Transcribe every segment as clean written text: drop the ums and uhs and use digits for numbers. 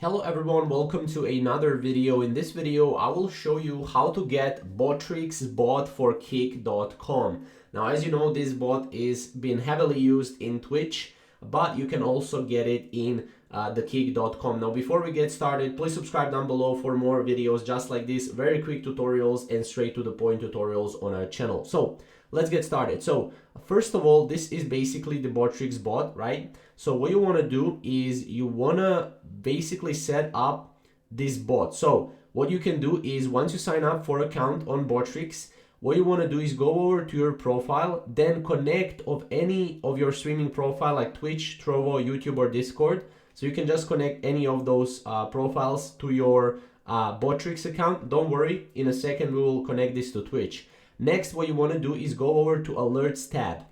Hello everyone, welcome to another video. In this video, I will show you how to get Botrix Bot for Kick.com. Now, as you know, this bot is being heavily used in Twitch, but you can also get it in the Kick.com. Now, before we get started, please subscribe down below for more videos just like this, very quick tutorials and straight to the point tutorials on our channel. So let's get started. So first of all, this is basically the Botrix bot, right? So what you want to do is you want to basically set up this bot. So what you can do is once you sign up for account on Botrix, what you want to do is go over to your profile, then connect of any of your streaming profile like Twitch, Trovo, YouTube, or Discord. So you can just connect any of those profiles to your Botrix account. Don't worry, in a second we will connect this to Twitch. Next, what you want to do is go over to Alerts tab.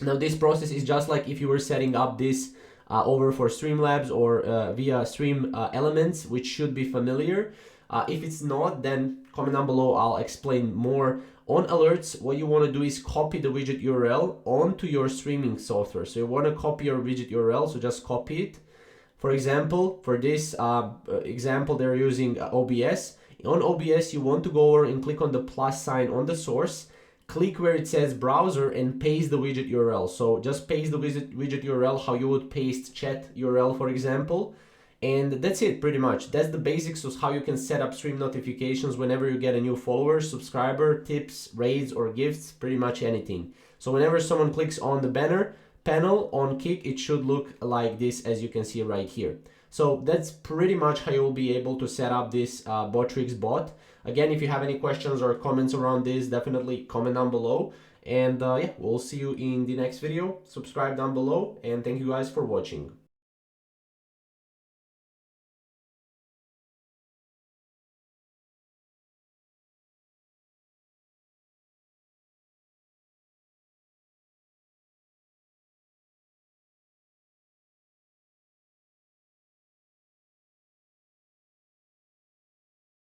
Now this process is just like if you were setting up this over for Streamlabs or via Stream Elements, which should be familiar. If it's not, then comment down below, I'll explain more. On Alerts, what you want to do is copy the widget URL onto your streaming software. So you want to copy your widget URL, so just copy it. For example, for this example, they're using OBS. On OBS, you want to go over and click on the plus sign on the source. Click where it says browser and paste the widget URL. So just paste the widget URL how you would paste chat URL, for example. And that's it pretty much. That's the basics of how you can set up stream notifications whenever you get a new follower, subscriber, tips, raids, or gifts, pretty much anything. So whenever someone clicks on the banner panel on Kick, it should look like this, as you can see right here. So that's pretty much how you'll be able to set up this Botrix bot. Again, if you have any questions or comments around this, definitely comment down below. And yeah, we'll see you in the next video. Subscribe down below, and thank you guys for watching.